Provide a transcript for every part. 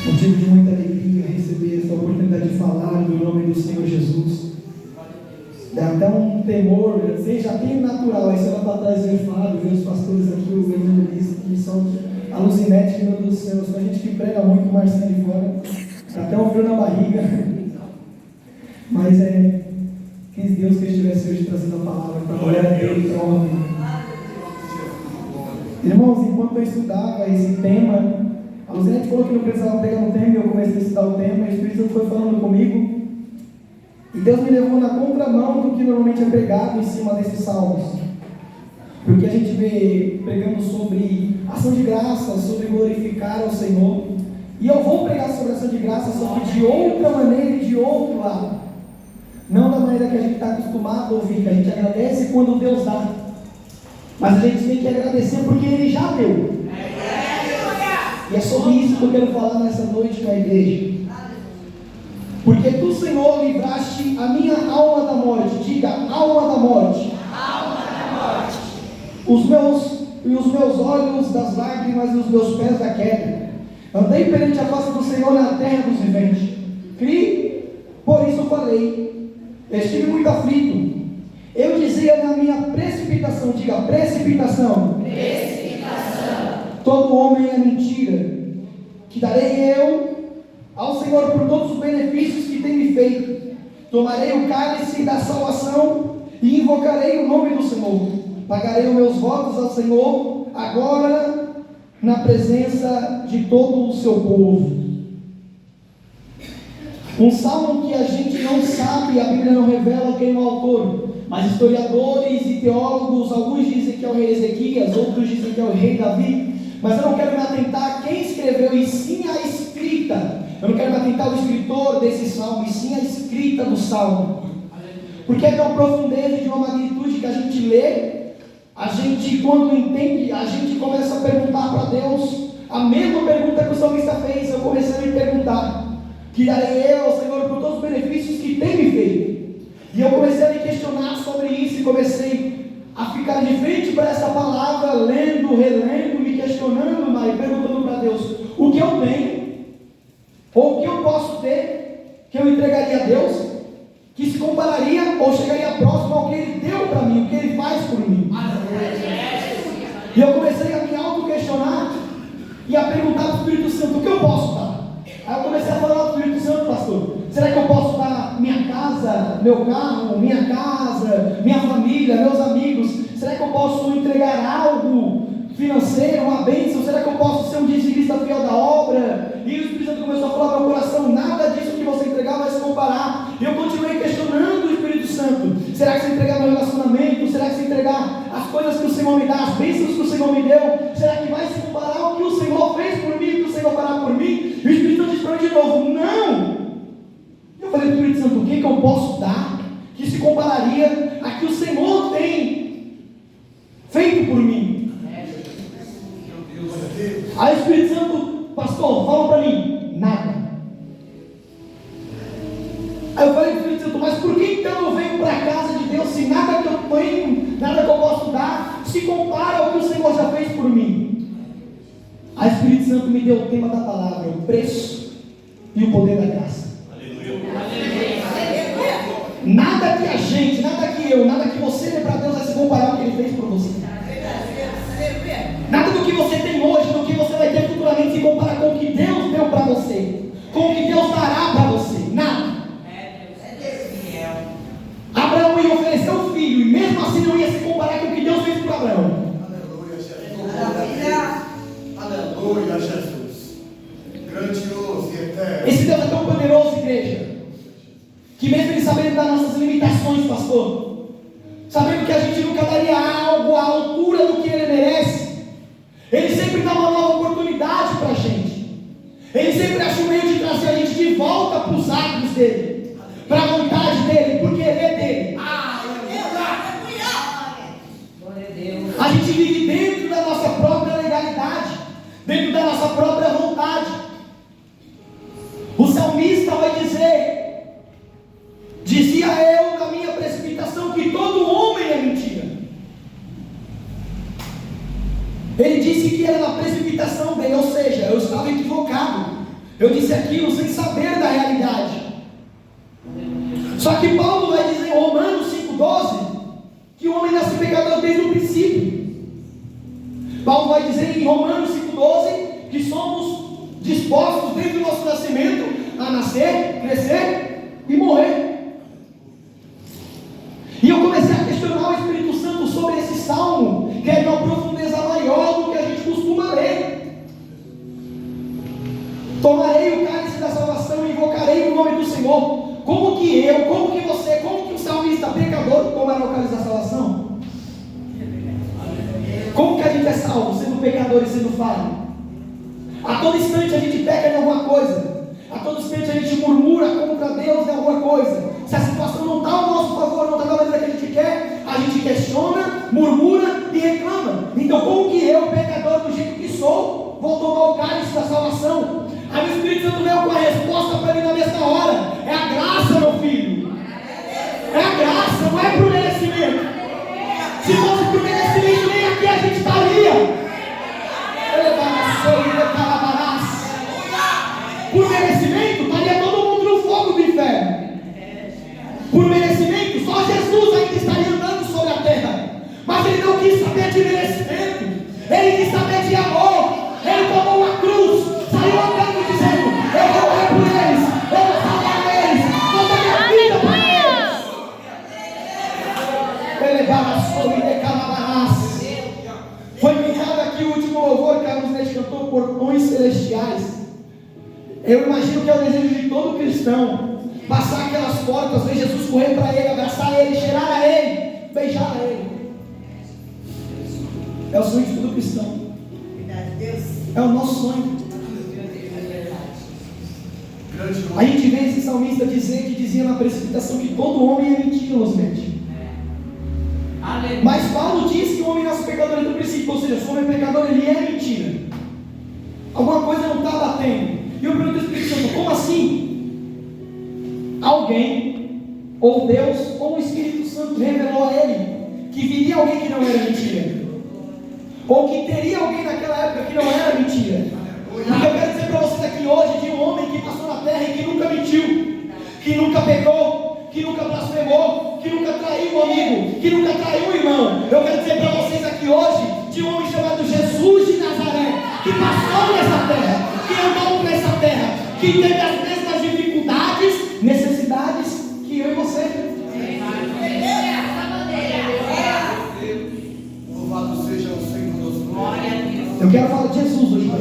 Motivo de muita alegria receber essa oportunidade de falar no nome do Senhor Jesus. Dá até um temor, você já tem natural, aí você vai para trás ver Fábio, ver os pastores aqui, o evangelista, que são alucinetes, meu Deus do céu, a gente que prega muito, o Marcinho de fora, dá até um frio na barriga. Mas quis Deus que eu estivesse hoje trazendo a palavra para a glória dele, para a honra dele. Irmãos, enquanto eu estudava esse tema, a Luciane falou que não precisava pegar no tema, e eu comecei a estudar o tema, e o Espírito Santo foi falando comigo, e Deus me levou na contramão do que normalmente é pregado em cima desses salmos, porque a gente vê pregando sobre ação de graça, sobre glorificar ao Senhor, e eu vou pregar sobre ação de graça, só que de outra maneira e de outro lado, não da maneira que a gente está acostumado a ouvir, que a gente agradece quando Deus dá, mas a gente tem que agradecer porque Ele já deu. E é sobre isso que eu quero falar nessa noite com a igreja. Porque tu, Senhor, livraste a minha alma da morte. Diga, alma da morte. Alma da morte. Os meus olhos das lágrimas e os meus pés da queda. Andei perante a face do Senhor na terra dos viventes. Criei, por isso falei. Estive muito aflito. Eu dizia na minha precipitação. Diga, precipitação. Todo homem é mentira, que darei eu ao Senhor por todos os benefícios que tem me feito. Tomarei o cálice da salvação e invocarei o nome do Senhor. Pagarei os meus votos ao Senhor, agora na presença de todo o seu povo. Um salmo que a gente não sabe, a Bíblia não revela quem é o autor, mas historiadores e teólogos, alguns dizem que é o rei Ezequias, outros dizem que é o rei Davi. Mas eu não quero me atentar a quem escreveu, e sim a escrita. Eu não quero me atentar ao escritor desse salmo, e sim a escrita do salmo. Porque é de uma profundeza e de uma magnitude que a gente lê, a gente, quando entende, a gente começa a perguntar para Deus a mesma pergunta que o salmista fez. Eu comecei a me perguntar: que darei eu ao Senhor por todos os benefícios que tem me feito? E eu comecei a me questionar sobre isso, e comecei a ficar de frente para essa palavra, lendo, relendo, me questionando, mas perguntando para Deus: o que eu tenho, ou o que eu posso ter, que eu entregaria a Deus, que se compararia ou chegaria próximo ao que Ele deu para mim, o que Ele faz por mim. E eu comecei a me auto-questionar e a perguntar para o Espírito Santo: o que eu posso dar? Aí eu comecei a falar para o Espírito Santo: pastor, será que eu posso dar minha casa, meu carro, minha casa, minha família, meus amigos? Será que eu posso entregar algo financeiro, uma bênção? Será que eu posso ser um dizimista fiel da obra? E o Espírito Santo começou a falar no meu coração: nada disso que você entregar vai se comparar. E eu continuei questionando o Espírito Santo: será que se entregar meu relacionamento? Será que se entregar as coisas que o Senhor me dá, as bênçãos que o Senhor me deu, será que vai se comparar ao que o Senhor fez por mim, que o Senhor fará por mim? E o Espírito Santo disse para mim de novo: não! Eu falei: Espírito Santo, o que eu posso dar que se compararia a que o Senhor tem feito por mim? Aí o Espírito Santo: pastor, fala para mim. Nada. Aí eu falei: Espírito Santo, mas por que então eu venho para a casa de Deus se nada que eu tenho, nada que eu posso dar se compara ao que o Senhor já fez por mim? Aí o Espírito Santo me deu o tema da palavra: o preço e o poder da graça. Nada que a gente, nada que eu, nada que você dê para Deus vai se comparar ao que Ele fez por você. Nada do que você tem hoje, do que você vai ter futuramente, se compara com o que Deus deu para você, com o que Deus dará para você. Nada. Abraão ia oferecer o filho, e mesmo assim não ia se comparar com o que Deus fez por Abraão. Aleluia, Jesus. Grandioso e eterno. Esse Deus é tão poderoso, igreja, que mesmo Ele sabendo das nossas limitações, pastor, sabendo que a gente nunca daria algo à altura do que Ele merece, Ele sempre dá uma nova oportunidade para a gente. Ele sempre acha um meio de trazer a gente de volta para os atos dEle, para a vontade dEle, porque Ele é dEle. A gente vive dentro da nossa própria legalidade, dentro da nossa própria vontade. O salmista vai dizer: dizia eu na minha precipitação que todo homem é mentira. Ele disse que era na precipitação dele, ou seja, eu estava equivocado. Eu disse aquilo sem saber da realidade. Só que Paulo vai dizer em Romanos 5,12 que o homem nasce pecador desde o princípio. Paulo vai dizer em Romanos 5,12 que somos dispostos desde o nosso nascimento a nascer, crescer e morrer. E eu comecei a questionar o Espírito Santo sobre esse salmo, que é de uma profundeza maior do que a gente costuma ler. Tomarei o cálice da salvação e invocarei o nome do Senhor. Como que eu, como que você, como que o salmista pecador tomará o cálice da salvação? Como que a gente é salvo, sendo pecador e sendo falho? A todo instante a gente peca em alguma coisa. A todo instante a gente murmura contra Deus em alguma coisa. Se a situação não está ao nosso favor, não está da maneira que a gente quer, a gente questiona, murmura e reclama. Então como que eu, pecador do jeito que sou, vou tomar o cálice da salvação? Aí o Espírito Santo veio com a resposta para mim na mesma hora. É a graça, meu filho. É a graça, não é por merecimento. Se fosse por merecimento, nem aqui a gente estaria. Por merecimento, estaria todo mundo no fogo do inferno. Por merecimento, só Jesus ainda estaria andando sobre a terra. Mas ele não quis saber de merecimento. Ele quis saber de amor. Ele tomou uma cruz, saiu andando dizendo: eu vou morrer por eles, eu vou salvar eles, vou dar minha vida para eles. Foi pintado aqui o último louvor que a Carlos cantou, Portões Celestiais. Eu imagino que é o desejo de todo cristão, passar aquelas portas, ver Jesus correr para ele, abraçar ele, cheirar a ele, beijar a ele. É o sonho de todo cristão. É o nosso sonho. A gente vê esse salmista dizer que dizia na precipitação que todo homem é mentiroso. Mas Paulo diz que o homem nasce pecador do princípio, ou seja, se o homem é pecador, ele é mentira. Alguma coisa não está batendo. E eu pergunto ao Espírito Santo: como assim? Alguém, ou Deus, ou o Espírito Santo revelou a ele que viria alguém que não era mentira, ou que teria alguém naquela época que não era mentira. Porque eu quero dizer para vocês aqui hoje de um homem que passou na terra e que nunca mentiu, que nunca pecou, que nunca blasfemou, que nunca traiu um amigo, que nunca traiu um irmão. Eu quero dizer para vocês aqui hoje de um homem chamado Jesus de Nazaré, que passou nessa terra, que andou por essa terra, que teve as mesmas dificuldades, necessidades que eu e você. Louvado seja o Senhor dos glórias. Eu quero falar de Jesus hoje.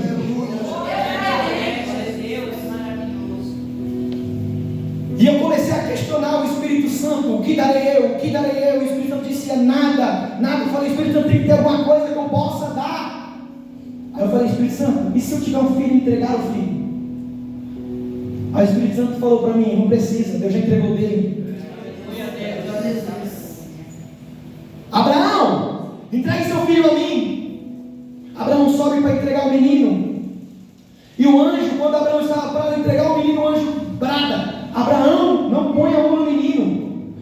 E eu comecei a questionar o Espírito Santo: o que darei eu? O que darei eu? O Espírito Santo disse: nada, nada. Eu falei: Espírito Santo, tem que ter alguma coisa que eu possa dar. Aí eu falei: Espírito Santo, e se eu tiver um filho, entregar o filho? Aí o Espírito Santo falou para mim: não precisa, Deus já entregou dele. Abraão, entregue seu filho a mim. Abraão sobe para entregar o menino. E o anjo, quando Abraão estava para entregar o menino, o anjo brada: Abraão, não ponha a mão no menino.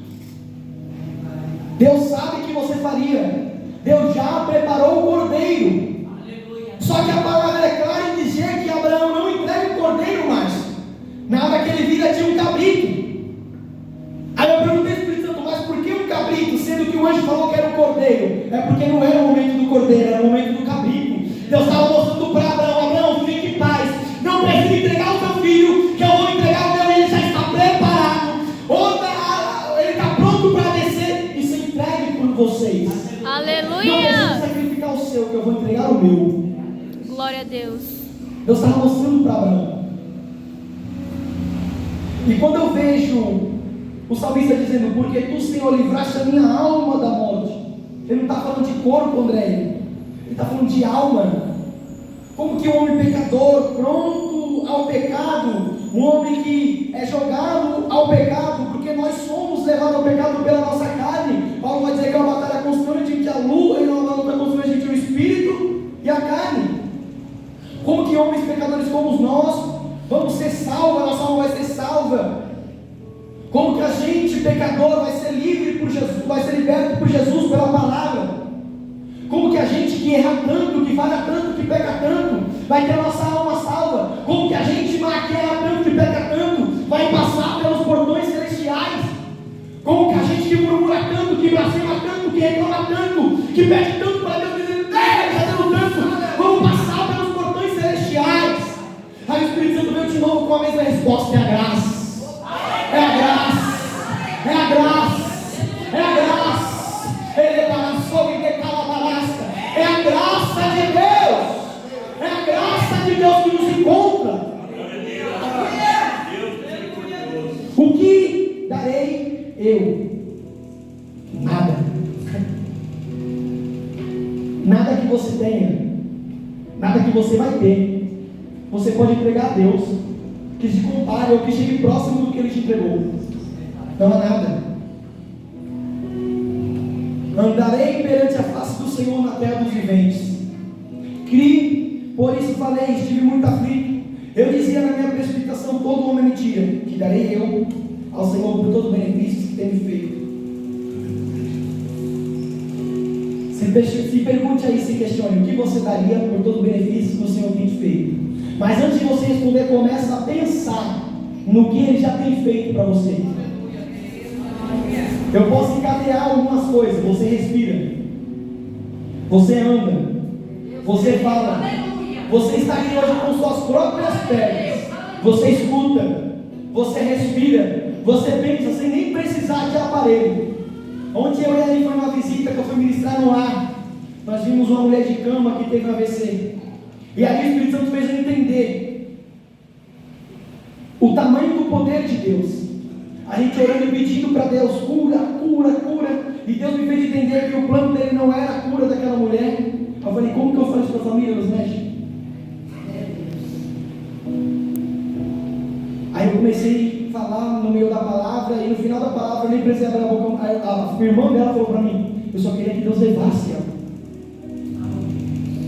Deus sabe que você faria. Deus já preparou o cordeiro. Só que a palavra é clara em dizer que Abraão não entrega o cordeiro mais. Na hora que ele vira, tinha um cabrito. Aí eu perguntei ao Espírito Santo: mas por que um cabrito, sendo que o anjo falou que era um cordeiro? É porque não era o momento do cordeiro, era o momento do cabrito. Deus estava mostrando para Abraão: Abraão, fique em paz, não precisa entregar o seu filho, que eu vou entregar o meu, ele já está preparado, ele está pronto para descer e ser entregue por vocês. Aleluia! Não precisa sacrificar o seu, que eu vou entregar o meu. Glória a Deus. Deus estava mostrando para Abraão. E quando eu vejo o salmista dizendo: porque tu, Senhor, livraste a minha alma da morte, ele não está falando de corpo, André, ele está falando de alma. Como que um homem pecador, pronto ao pecado, um homem que é jogado ao pecado, porque nós somos levados ao pecado pela nossa carne. Paulo vai dizer que é uma batalha constante entre a lua e uma luta constante entre o espírito e a carne. Como que homens pecadores como nós vamos ser salvos, a nossa alma vai ser salva? Como que a gente, pecador, vai ser livre por Jesus, vai ser liberto por Jesus pela palavra? Como que a gente que erra tanto, que falha tanto, que peca tanto, vai ter a nossa alma salva? Como que a gente, peca tanto, vai passar pelos portões celestiais. Como que a gente que murmura tanto, que blasfema tanto, que reclama tanto, que pede tanto para Deus, dizendo, fazendo tanto, vamos passar pelos portões celestiais. Aí o Espírito Santo veio de novo com a mesma resposta: é a graça, é a graça, é a graça, é a graça. Ele balançou e decala a balasca. É a graça de Deus, é a graça de Deus que nos encontra. O que darei eu? Nada. Nada que você tenha, nada que você vai ter, você pode entregar a Deus que se compare ou que chegue próximo do que Ele te entregou. Não há nada. Andarei perante a face do Senhor na terra dos viventes. Criei, por isso falei, estive muito aflito. Eu dizia na minha precipitação: todo homem mentira, que darei eu ao Senhor por todos os benefícios que tem me feito. Se pergunte aí, se questione: o que você daria por todos os benefícios que o Senhor tem te feito? Mas antes de você responder, começa a pensar no que Ele já tem feito para você. Eu posso encadear algumas coisas. Você respira, você anda, você fala, você está aqui hoje com suas próprias pernas, você escuta, você respira, você pensa sem nem precisar de aparelho. Ontem eu e ali foi uma visita que eu fui ministrar no lar. Nós vimos uma mulher de cama que teve um AVC, e ali o Espírito Santo fez eu entender o tamanho do poder de Deus. A gente orando e pedindo para Deus: cura, cura, cura. E Deus me fez entender que o plano dele não era a cura daquela mulher. Eu falei: como que eu faço isso para a família dos médicos? Aí eu comecei a falar no meio da palavra, e no final da palavra eu nem precisei abrir a boca. A irmã dela falou para mim: eu só queria que Deus levasse ela,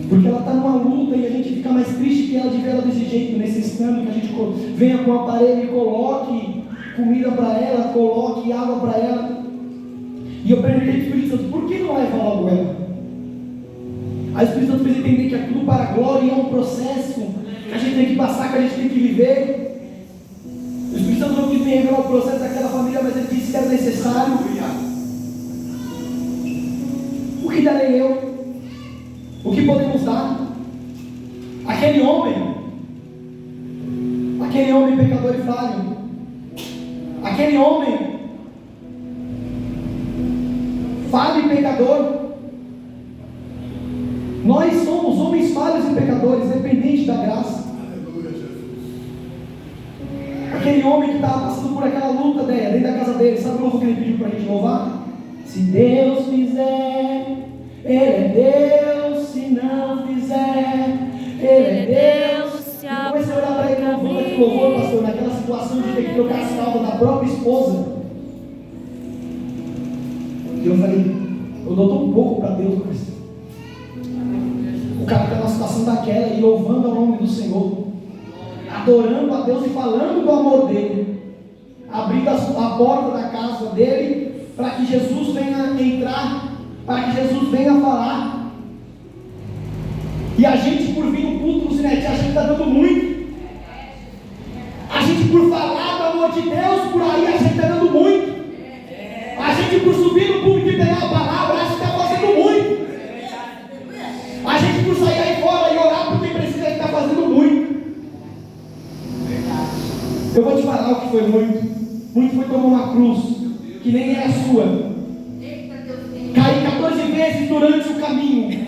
porque ela está numa luta e a gente fica mais triste que ela de ver ela desse jeito, necessitando que a gente venha com o aparelho e coloque comida para ela, coloque água para ela. E eu perguntei para o Espírito Santo: por que não leva logo ela? Aí o Espírito Santo fez entender que é tudo para a glória, e é um processo que a gente tem que passar, que a gente tem que viver. O Espírito Santo não quis me revelar o processo daquela família, mas ele disse que era necessário. O que darei eu? O que podemos dar? Aquele homem pecador e falho, aquele homem falho e pecador. Nós somos homens falhos e pecadores, dependentes da graça. Aquele homem que estava passando por aquela luta dentro da casa dele, sabe o louvor que ele pediu para a gente louvar? Se Deus fizer, Ele é Deus. Se não fizer, Ele é Deus. E comecei a olhar para ele louvando aquele louvor, pastor, naquela situação de ter que trocar as calças da própria esposa. E eu falei: eu dou tão pouco para Deus, mas o cara está numa situação daquela e louvando ao nome do Senhor, adorando a Deus e falando do amor dele, abrindo a porta da casa dele para que Jesus venha entrar, para que Jesus venha falar. E a gente, por vir no culto do Cinete, a gente está dando muito. A gente, por falar do amor de Deus por aí, a gente está dando muito. A gente, por subir no púlpito e pegar a palavra, a gente está fazendo muito. A gente, por sair aí fora e orar por quem precisa, a gente está fazendo muito. Eu vou te falar o que foi muito. Muito foi tomar uma cruz que nem era sua, cair 14 vezes durante o caminho,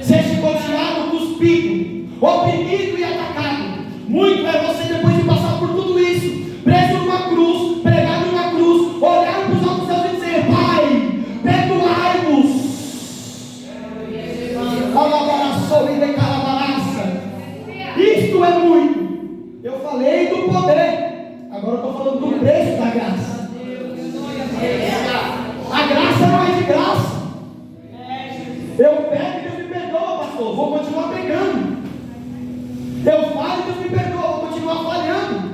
ser chicoteado, cuspido, oprimido e atacado. Muito é você, depois de passar por tudo isso, preso numa cruz, pregado numa cruz, olhar para os altos céus e dizer: Pai, perdoai-nos. Isto é muito. Eu falei do poder, agora eu estou falando do preço da graça. A graça não é de graça. Eu pego e Deus me perdoa, pastor, vou continuar pegando. Eu falho e Deus me perdoa, vou continuar falhando.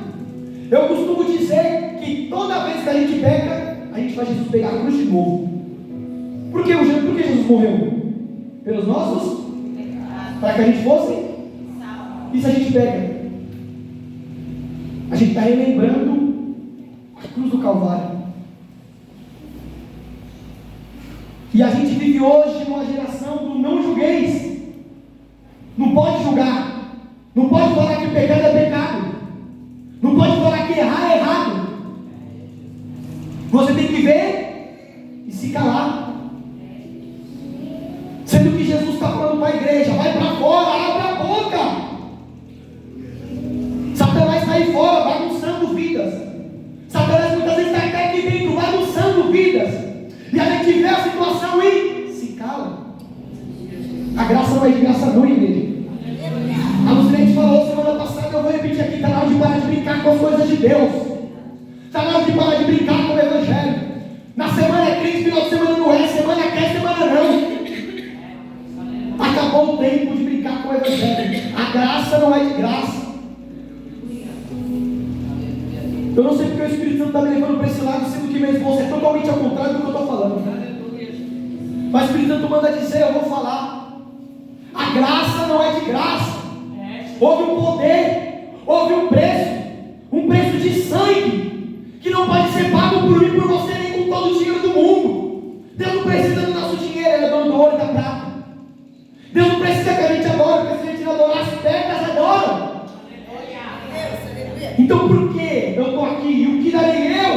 Eu costumo dizer que toda vez que a gente peca, a gente faz Jesus pegar a cruz de novo. Por que Jesus morreu? Pelos nossos? Para que a gente fosse? E se a gente pega? gente está relembrando a cruz do Calvário. E a gente vive hoje numa geração do não julgueis. Não pode julgar. Não pode falar que pecado é pecado. Não pode falar que errar é errado. Você tem que ver e se calar. Sendo que Jesus está falando para a igreja: vai para fora, abre a boca. Satanás está aí fora, bagunçando vidas. Satanás muitas vezes está até aqui dentro, bagunçando vidas. E a gente vê a situação e se cala. A graça não é de graça não, igreja. A Lucineide falou semana passada, eu vou repetir aqui: está na hora de parar de brincar com as coisas de Deus. Está na hora de parar de brincar com o Evangelho. Na semana é crente, final de semana não é, semana quer, semana não. Acabou o tempo de brincar com o Evangelho. A graça não é de graça. Eu não sei porque o Espírito Santo está me levando para esse lado, sendo que minha esposa é totalmente ao contrário do que eu estou falando. Mas o Espírito Santo manda dizer, eu vou falar. A graça não é de graça. Houve um poder, houve um preço de sangue, que não pode ser pago por mim e por você, nem com todo o dinheiro do mundo. Deus não precisa do nosso dinheiro, Ele é dono do ouro e da prata. Deus não precisa que a gente adore, porque se a gente não adorar, as pedras adoram. Então por que eu estou aqui? E o que darei eu?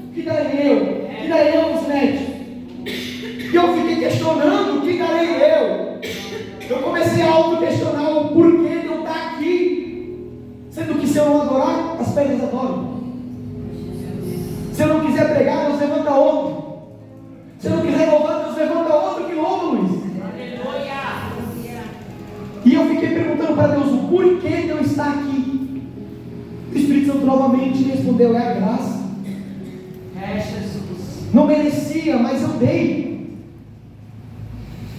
O que darei eu? O que darei eu, Lucineide? E eu fiquei questionando: o que darei eu? Eu comecei a auto-questionar o porquê de eu estar aqui. Sendo que se eu não adorar, as pedras adoram. Se eu não quiser pregar, Deus levanta outro. Se eu não quiser louvar, Deus levanta outro que louva, Luiz. E eu fiquei perguntando para Deus: o porquê de eu estar aqui? O Espírito Santo novamente respondeu: é a graça. Não merecia, mas eu dei.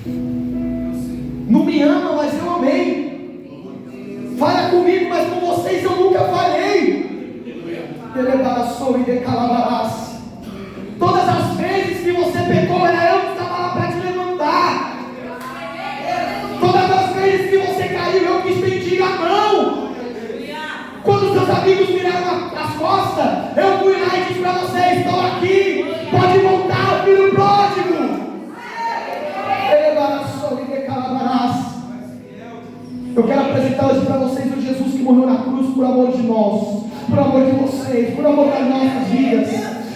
Não me ama, mas eu amei. Falha comigo, mas com vocês eu nunca falhei. Todas as vezes que você pecou, era eu que estava lá para te levantar. Todas as vezes que você caiu, eu que estendi a mão. Quando seus amigos viraram as costas, eu fui lá e disse para vocês: estou aqui, pode voltar, filho pródigo. Eu quero apresentar hoje para vocês o Jesus que morreu na cruz por amor de nós, por amor de vocês, por amor das nossas vidas.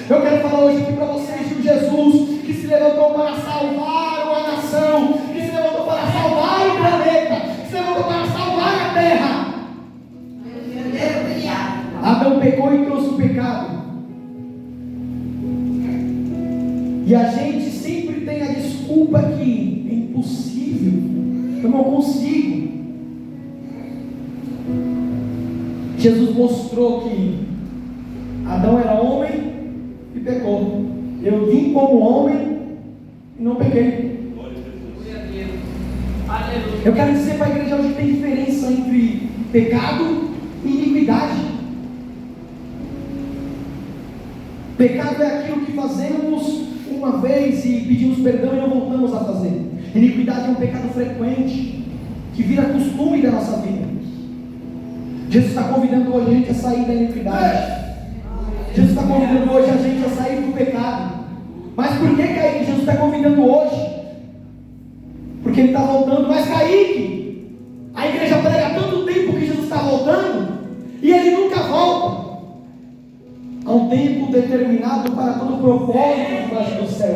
Eu quero falar hoje aqui para vocês de um Jesus que se levantou para salvar uma nação, que se levantou para salvar o planeta, que se levantou para salvar a terra. Adão pecou e trouxe o pecado. E a gente sempre tem a desculpa que é impossível, eu não consigo. Jesus mostrou que Adão era homem e pecou. Eu vim como homem e não pequei. Eu quero dizer para a igreja hoje que tem diferença entre pecado e iniquidade. Pecado é aquilo que fazemos uma vez e pedimos perdão e não voltamos a fazer. Iniquidade é um pecado frequente, que vira costume da nossa vida. Jesus está convidando hoje a gente a sair da iniquidade. Jesus está convidando hoje a gente a sair do pecado. Mas por que Kaique Jesus está convidando hoje? Porque Ele está voltando. Mas Kaique, a igreja prega há tanto tempo que Jesus está voltando e Ele nunca volta. Há um tempo determinado para todo o propósito debaixo do céu.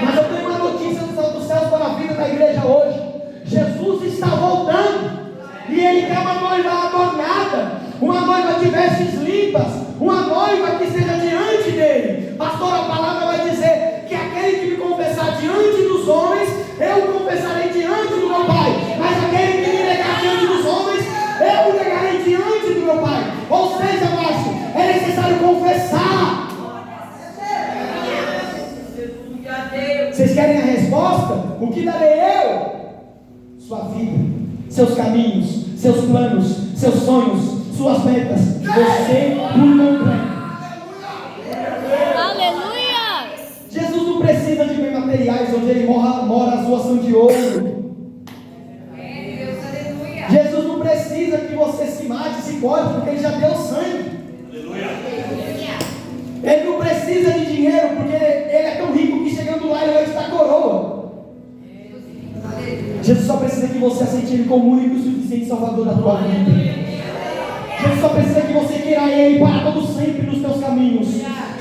Mas eu tenho uma notícia dos céus para a vida da igreja hoje. Jesus está voltando. E Ele quer uma noiva adornada, uma noiva de vestes limpas, uma noiva que esteja diante dele. Pastor, a palavra vai dizer que aquele que me confessar diante dos homens, eu confessarei diante do meu Pai. Mas aquele que me negar diante dos homens, eu o negarei diante do meu Pai. Ou seja, Márcio, é necessário confessar. Vocês querem a resposta? O que darei eu? Sua vida, seus caminhos, seus planos, seus sonhos, suas metas. Você por completo. Aleluia! Jesus não precisa de bens materiais, onde Ele mora as ruas são de ouro. Jesus não precisa que você se mate, se corte, porque Ele já deu sangue. Ele não precisa de dinheiro, porque ele é tão rico que chegando lá ele vai te dar coroa. Jesus só precisa que você aceite Ele como único e suficiente Salvador da tua vida. Jesus só precisa que você queira Ele para todo sempre nos teus caminhos.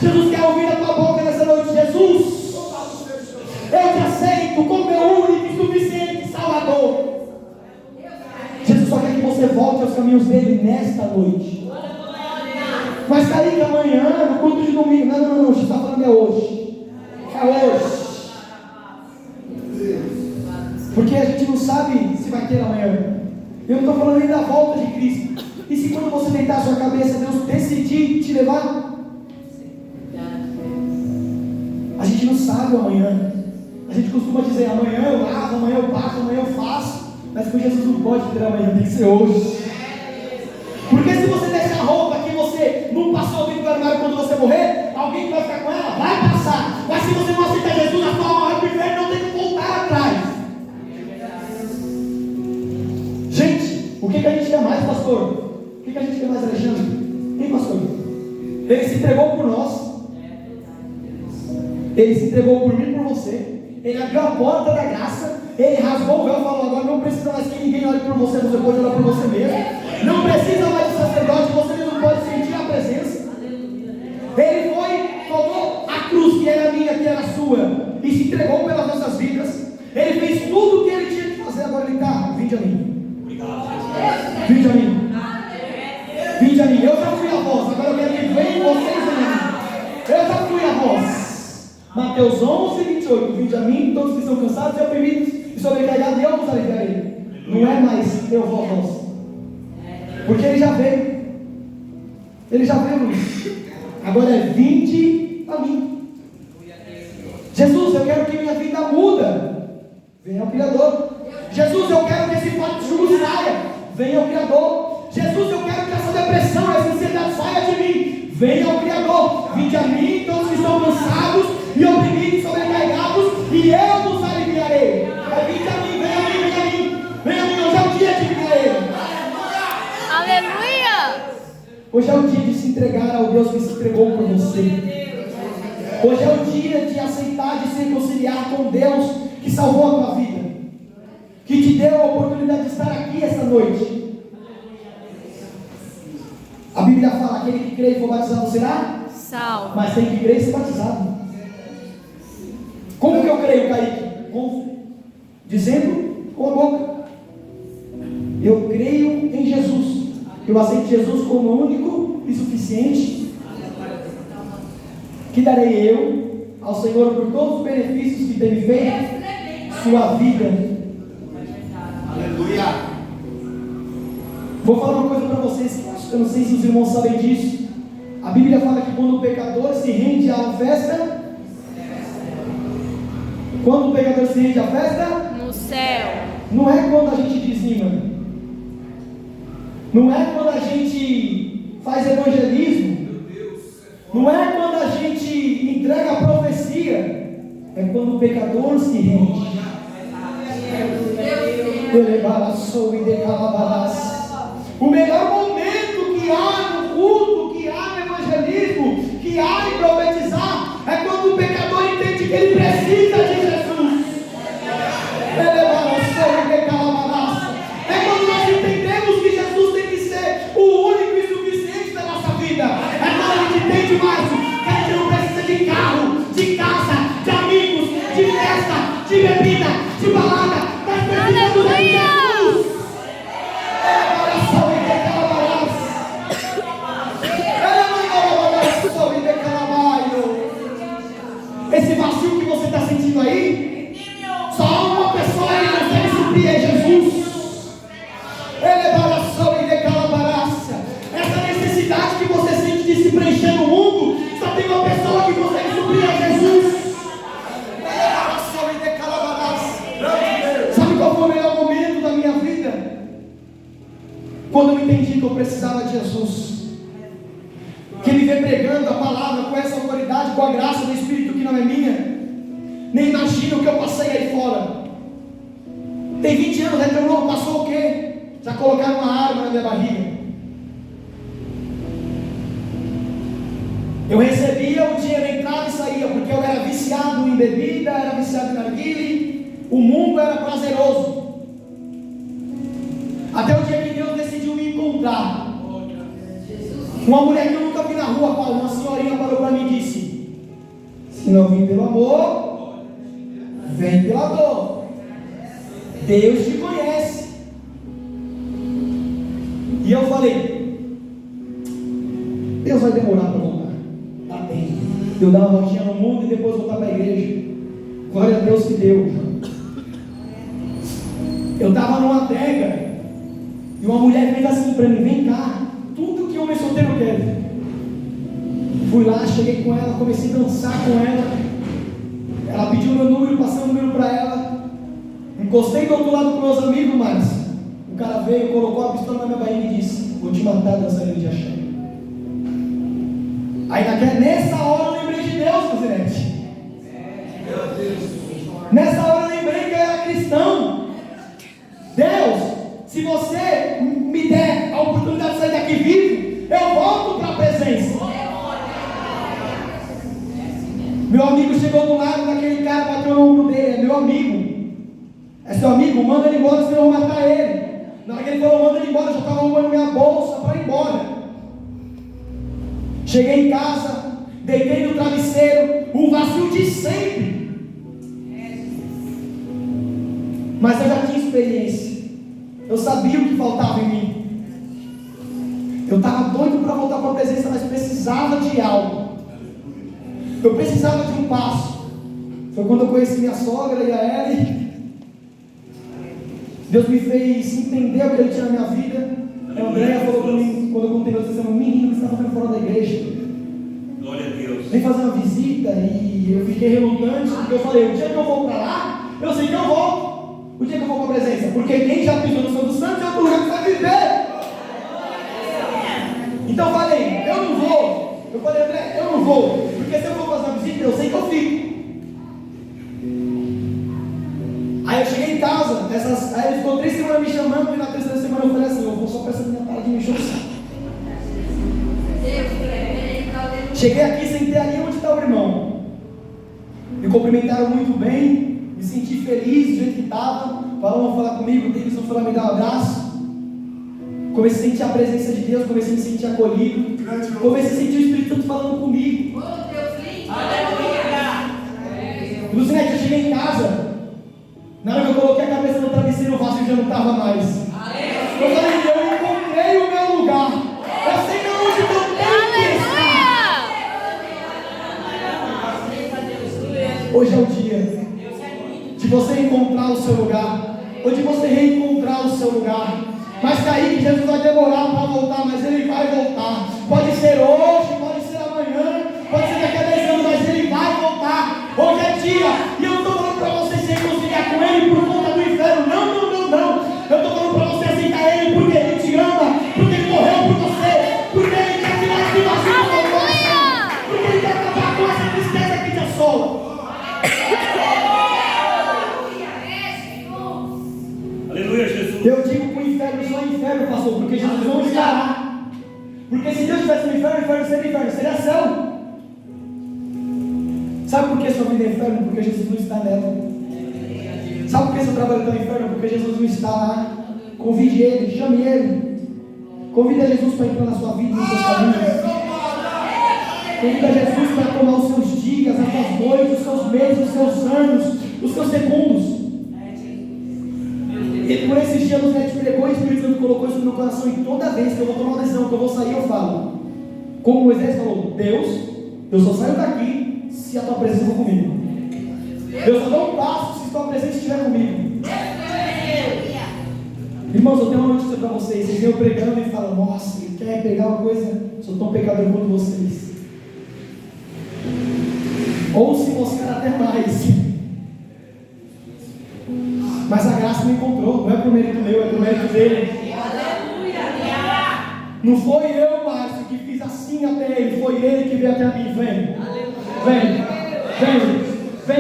Jesus quer ouvir a tua boca nessa noite. Jesus, eu te aceito como meu único e suficiente Salvador. Jesus só quer que você volte aos caminhos dele nesta noite. Mas Kaique, amanhã, no culto de domingo. Não, Jesus está falando é hoje. É hoje. Porque a gente não sabe se vai ter amanhã. Eu não estou falando nem da volta de Cristo. E se quando você deitar a sua cabeça, Deus decidir te levar? A gente não sabe o amanhã. A gente costuma dizer, amanhã eu lavo, amanhã eu passo, amanhã eu faço. Mas com Jesus não pode ter amanhã, tem que ser hoje. Porque se você deixar a roupa que você não passou dentro do armário quando você morrer, alguém que vai ficar com ela vai passar. Mas se você não aceitar Jesus, a tua alma vai para o inferno, não tem que voltar atrás. Gente, o que a gente quer mais, pastor? O que a gente quer mais, Alexandre? Hein, pastor? Ele se entregou por nós. Ele se entregou por mim e por você. Ele abriu a porta da graça. Ele rasgou o véu e falou, agora não precisa mais que ninguém olhe por você. Você pode olhar por você mesmo. Não precisa mais de sacerdote. Você mesmo pode sentir a presença. Ele foi, tomou a cruz que era minha, que era sua, e se entregou pelas nossas vidas. Ele fez tudo o que ele tinha que fazer. Agora ele está, vinde a mim. Vinde a mim. Vinde a mim. Eu já fui a voz. Agora eu quero que venham vocês a mim. Eu já fui a voz. Mateus 11, 28. Vinde a mim, todos que estão cansados e oprimidos e sobrecarregados, e eu vos aliviarei. Não é mais eu vou a voz. Porque ele já veio. Ele já veio. Agora é vinde a mim. Jesus, eu quero que minha vida muda. Venha ao Criador. Jesus, eu quero que esse fato de jugo saia. Venha ao Criador. Jesus, eu quero que essa depressão, essa ansiedade saia de mim. Venha ao Criador. Vinde a mim, todos que estão cansados e oprimidos, sobrecarregados, e eu vos aliviarei. Vinde a mim, venha a mim, venha a mim. Venha a mim, hoje é o dia de vir a Ele. Aleluia! Hoje é o dia de se entregar ao Deus que se entregou por você. Hoje é o dia de aceitar, de se reconciliar com Deus que salvou a tua vida, que te deu a oportunidade de estar aqui essa noite. A Bíblia fala, aquele que crê e for batizado será salvo. Mas tem que crer e ser batizado. Como que eu creio, Kaique? Dizendo com a boca. Eu creio em Jesus. Eu aceito Jesus como único e suficiente. Que darei eu ao Senhor por todos os benefícios que tem me feito sua vida. Aleluia. Vou falar uma coisa para vocês que eu não sei se os irmãos sabem disso. A Bíblia fala que quando o pecador se rende à festa, quando o pecador se rende à festa, No céu. não é quando a gente dizima, não é quando a gente faz evangelismo, não é quando a gente entrega a profecia, é quando o pecador se rende. O melhor momento que há no culto, que há no evangelismo, que há em profetizar, é quando o pecador entende que ele precisa de Jesus. É quando nós entendemos que Jesus tem que ser o único e suficiente da nossa vida. É quando a gente entende mais que a gente não precisa de carro, de casa, de amigos, de festa, de bebida, de balada. Nós precisamos de Jesus. Esse vazio que você está sentindo aí, só há uma pessoa que consegue suprir, é Jesus. Essa necessidade que você sente de se preencher no mundo, só tem uma pessoa que consegue suprir, é Jesus. Sabe qual foi o melhor momento da minha vida? Quando eu entendi que eu precisava de Jesus. Que me vê pregando a palavra com essa autoridade, com a graça do Espírito que não é minha. Nem imagina o que eu passei aí fora. Tem 20 anos, retornou, passou o quê? Já colocaram uma arma na minha barriga. Eu recebia o dinheiro, entrava e saía, porque eu era viciado em bebida, era viciado em narguile, o mundo era prazeroso. Até o dia que Deus decidiu me encontrar. Uma mulher que eu nunca vi na rua, uma senhorinha parou para mim e disse: se não vim pelo amor, vem pela dor. Deus te conhece. E eu falei: Deus vai demorar para voltar. Tá bem. Eu dar uma voltinha no mundo e depois voltar para a igreja. Glória a Deus que deu. Eu estava numa adega e uma mulher fez assim para mim: vem cá, tudo que homem solteiro quer. Fui lá, cheguei com ela, comecei a dançar com ela. Ela pediu meu número, passei o número para ela. Encostei do outro lado com meus amigos, mas o cara veio, colocou a pistola na minha barriga e disse: vou te matar dançarina de axé. Aí nessa hora eu lembrei de Deus, Cozirete. Nessa hora eu lembrei que eu era cristão. Deus, se você me der a oportunidade de sair daqui vivo, eu volto para a presença. Meu amigo chegou do lado daquele cara, bateu no ombro dele: é meu amigo. É seu amigo? Manda ele embora, senão eu vou matar ele. Na hora que ele falou manda ele embora, eu já estava arrumando minha bolsa para ir embora. Cheguei em casa, deitei no travesseiro, o vazio de sempre. Mas eu já tinha experiência. Eu sabia o que faltava em mim. Eu estava doido para voltar para a presença, mas precisava de algo. Eu precisava de um passo. Foi quando eu conheci minha sogra e a Ellie. Deus me fez entender o que Ele tinha na minha vida. A Andréia falou para mim, quando eu contei meu testemunho: menino, que você está fazendo fora da igreja? Glória a Deus. Vem fazer uma visita. E eu fiquei relutante, porque eu falei: o dia que eu vou para lá, eu sei que eu volto. O dia que eu vou para a presença, porque quem já pisou no Santo dos Santos é outro lugar que vai viver. Então eu falei: eu não vou. Eu falei: André, eu não vou, porque se eu for fazer uma visita, eu sei que eu fico. Aí eu cheguei em casa, aí ele ficou 3 semanas me chamando, e na terceira semana eu falei assim: eu vou só para essa minha para de me encher o saco. Cheguei aqui, sentei ali onde está o irmão. Me cumprimentaram muito bem, me senti feliz do jeito que estava. Falaram falar comigo, Davidson foi lá me dar um abraço. Comecei a sentir a presença de Deus, comecei a me sentir acolhido. Comecei a sentir o Espírito Santo falando comigo. Lucinete, eu cheguei em casa. Na hora que eu coloquei a cabeça no travesseiro, o vazio já não estava mais. Eu falei: eu encontrei o meu lugar. Eu sei onde eu tenho que estar. Hoje é o dia de você encontrar o seu lugar, ou de você reencontrar o seu lugar. Mas Kaique, Jesus vai demorar para voltar, mas Ele vai voltar. Pode ser hoje, pode ser amanhã, pode ser daqui a 10 anos, mas Ele vai voltar. Hoje é dia, e eu não estou falando para você se reconciliar com Ele por conta do inferno. Não. Eu estou falando para você aceitar Ele porque Ele te ama, porque Ele morreu por você, porque Ele quer tirar esse vazio do seu coração, porque Ele quer acabar com essa tristeza que te assola. Aleluia, Jesus. Eu digo que o inferno só é inferno, pastor, porque Jesus não está lá. Porque se Deus estivesse no inferno, o inferno seria inferno, seria céu. Sabe por que sua vida é inferno? Porque Jesus não está nela. Sabe por que seu trabalho está no inferno? Porque Jesus não está lá. Convide Ele, chame Ele. Convida Jesus para entrar na sua vida, nos seus caminhos. Convida Jesus para tomar os seus dias, as suas noites, os seus meses, os seus anos, os seus segundos. E por esses dias Deus te pregou, o Espírito Santo colocou isso no meu coração. E toda vez que eu vou tomar uma decisão, que eu vou sair, eu falo, como Moisés falou: Deus, eu só saio daqui se a tua presença for comigo. Eu só dou um passo se a tua presença estiver comigo. Irmãos, eu tenho uma notícia para vocês. Vocês venham pregando e falam: nossa, ele quer pegar uma coisa, sou tão pecador quanto vocês. Ou se mostrar até mais. Mas a graça me encontrou. Não é por mérito meu, é por mérito dele. Não foi eu, Márcio, que fiz assim até ele. Foi ele que veio até mim. Vem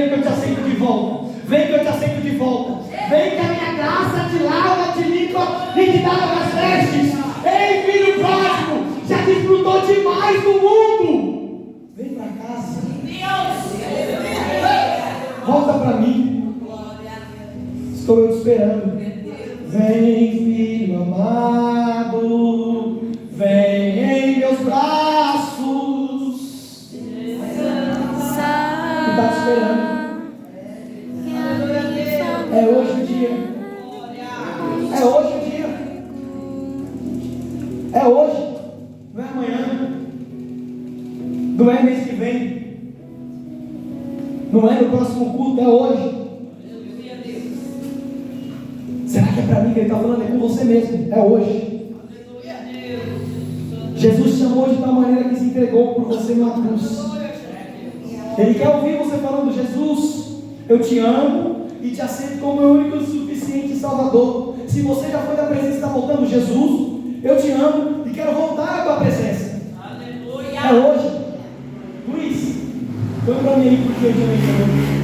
que eu te aceito de volta. Vem que eu te aceito de volta. Vem que a minha graça te lava, te limpa e te dá novas vestes. Ei, filho pródigo, já desfrutou demais do mundo. para casa. Volta para mim. Estou eu esperando. Vem, filho amado, vem em meus braços. Está te esperando. É hoje o dia. É hoje o dia. É hoje. Não é amanhã. Não é mês que vem. Não é no próximo culto. É hoje. Será que é para mim que ele está falando? É com você mesmo. É hoje. Jesus te amou de tal maneira que se entregou por você numa cruz. Ele quer ouvir você falando: Jesus, eu te amo e te aceito como meu único e suficiente Salvador. Se você já foi da presença e está voltando: Jesus, eu te amo e quero voltar à tua presença. É hoje. Luiz, põe para mim aí, porque eu te amo.